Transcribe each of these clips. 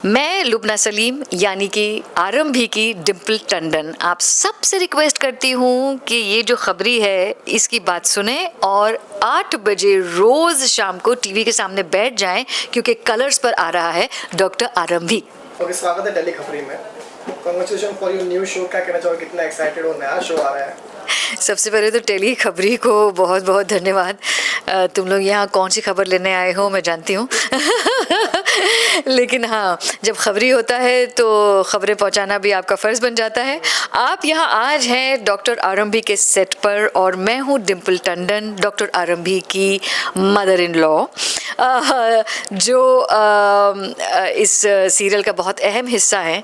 मैं लुबना सलीम यानी कि आरंभी की डिम्पल टंडन आप सबसे रिक्वेस्ट करती हूँ कि ये जो खबरी है इसकी बात सुने और 8 बजे रोज शाम को टीवी के सामने बैठ जाएं क्योंकि कलर्स पर आ रहा है डॉक्टर आरंभी। ओके, स्वागत है दिल्ली खबरी में। Congratulation for your new show. क्या कहना चाहोगे, कितना एक्साइटेड हो, नया शो आ रहा है? सबसे पहले तो टेली खबरी को बहुत बहुत धन्यवाद। तुम लोग यहाँ कौन सी खबर लेने आए हो मैं जानती हूँ लेकिन हाँ, जब खबरी होता है तो खबरें पहुँचाना भी आपका फ़र्ज़ बन जाता है। आप यहाँ आज हैं डॉक्टर आरंभी के सेट पर और मैं हूँ डिम्पल टंडन, डॉक्टर आरंभी की मदर इन लॉ, जो इस सीरियल का बहुत अहम हिस्सा है,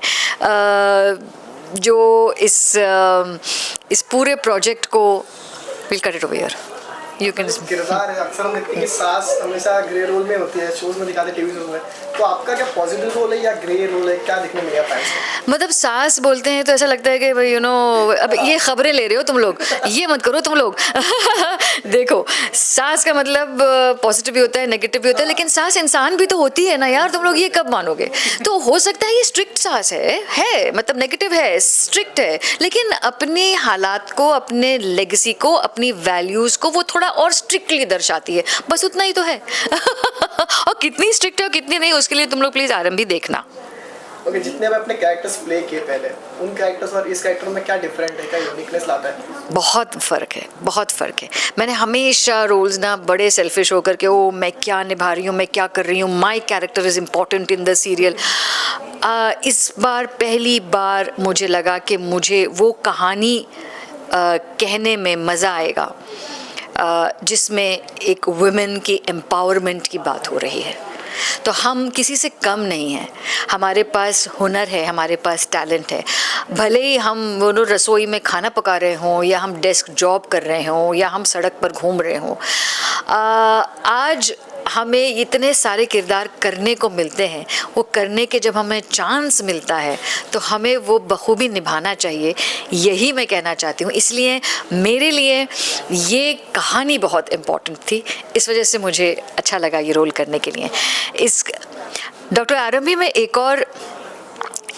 जो इस पूरे प्रोजेक्ट को will cut it over here. You can किरदार है, अक्सर हम देखते हैं कि सास हमेशा ग्रे रोल में होती है, शोज में दिखाते हैं, टीवी शोज में। तो आपका क्या पॉजिटिव रोल है या ग्रे रोल है, क्या दिखने मिलेगा फैंस को? मतलब सास बोलते हैं तो ऐसा लगता है कि भाई अब ये खबरें ले रहे हो तुम लोग, ये मत करो तुम लोग देखो, सास का मतलब पॉजिटिव भी होता है, नेगेटिव भी होता है, लेकिन सास इंसान भी तो होती है ना यार, तुम लोग ये कब मानोगे? तो हो सकता है ये स्ट्रिक्ट सास है मतलब नेगेटिव है, स्ट्रिक्ट है, लेकिन अपनी हालात को, अपने लेगेसी को, अपनी वैल्यूज़ को वो थोड़ा और स्ट्रिक्टली दर्शाती है, बस उतना ही तो है और कितनी स्ट्रिक्ट है और कितनी नहीं, उसके लिए तुम लोग प्लीज़ आरंभी देखना। ओके, जितने अपने कैरेक्टर्स प्ले किए पहले, उन कैरेक्टर्स और इस कैरेक्टर में क्या डिफरेंट है, क्या यूनिकनेस लाता है? बहुत फ़र्क है, बहुत फ़र्क है। मैंने हमेशा रोल्स ना बड़े सेल्फिश होकर के ओ मैं क्या निभा रही हूँ, मैं क्या कर रही हूँ, my character is important in the serial. इस बार पहली बार मुझे लगा कि मुझे वो कहानी कहने में मज़ा आएगा जिसमें एक वुमेन की एम्पावरमेंट की बात हो रही है। तो हम किसी से कम नहीं हैं, हमारे पास हुनर है, हमारे पास टैलेंट है। भले ही हम वो रसोई में खाना पका रहे हों या हम डेस्क जॉब कर रहे हों या हम सड़क पर घूम रहे हों, आज हमें इतने सारे किरदार करने को मिलते हैं, वो करने के जब हमें चांस मिलता है तो हमें वो बखूबी निभाना चाहिए, यही मैं कहना चाहती हूँ। इसलिए मेरे लिए ये कहानी बहुत इम्पॉर्टेंट थी, इस वजह से मुझे अच्छा लगा ये रोल करने के लिए। इस डॉक्टर आरंभी में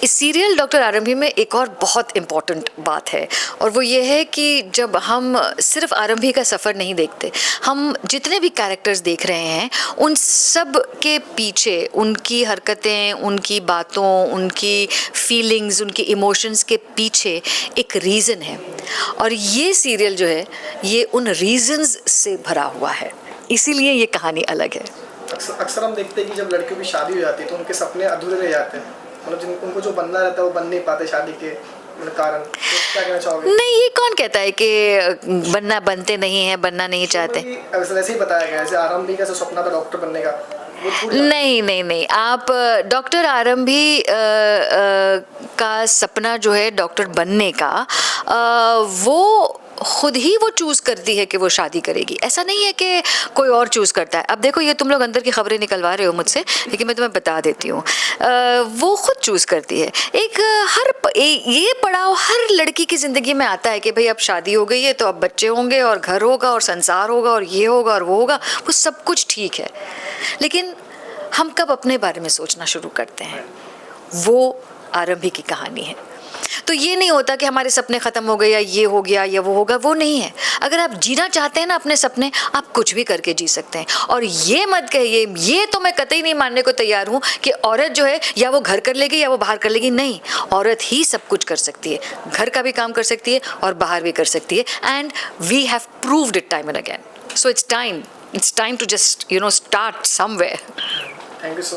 इस सीरियल डॉक्टर आरंभी में एक और बहुत इम्पॉर्टेंट बात है, और वो ये है कि जब हम सिर्फ आरंभी का सफ़र नहीं देखते, हम जितने भी कैरेक्टर्स देख रहे हैं उन सब के पीछे उनकी हरकतें, उनकी बातों, उनकी फीलिंग्स, उनकी इमोशंस के पीछे एक रीज़न है, और ये सीरियल जो है ये उन रीज़न्स से भरा हुआ है, इसीलिए ये कहानी अलग है। अक्सर हम देखते हैं कि जब लड़कियों की शादी हो जाती है तो उनके सपने अधूरे रह जाते हैं, मतलब उनको जो बनना रहता है वो बन नहीं पाते शादी के कारण। तो क्या कहना चाहोगे? नहीं, ये कौन कहता है कि बनते नहीं हैं, बनना नहीं चाहते? ऐसे ही बताया गया, जैसे आरंभी का सपना था डॉक्टर बनने का, नहीं, आप डॉक्टर आरंभी का सपना जो है डॉक्टर बनने का, वो खुद ही वो चूज़ करती है कि वो शादी करेगी, ऐसा नहीं है कि कोई और चूज़ करता है। अब देखो, ये तुम लोग अंदर की खबरें निकलवा रहे हो मुझसे, लेकिन मैं तुम्हें बता देती हूँ, वो खुद चूज़ करती है। ये पड़ाव हर लड़की की ज़िंदगी में आता है कि भाई अब शादी हो गई है तो अब बच्चे होंगे और घर होगा और संसार होगा और ये होगा और वो होगा, वो सब कुछ ठीक है, लेकिन हम कब अपने बारे में सोचना शुरू करते हैं, वो आरंभी की कहानी है। तो ये नहीं होता कि हमारे सपने ख़त्म हो गए या ये हो गया या वो होगा, वो नहीं है। अगर आप जीना चाहते हैं ना अपने सपने, आप कुछ भी करके जी सकते हैं। और ये मत कहिए, ये तो मैं कतई नहीं मानने को तैयार हूँ कि औरत जो है या वो घर कर लेगी या वो बाहर कर लेगी। नहीं, औरत ही सब कुछ कर सकती है, घर का भी काम कर सकती है और बाहर भी कर सकती है, and we have proved it time and again. So it's time to just start somewhere. Thank you so much.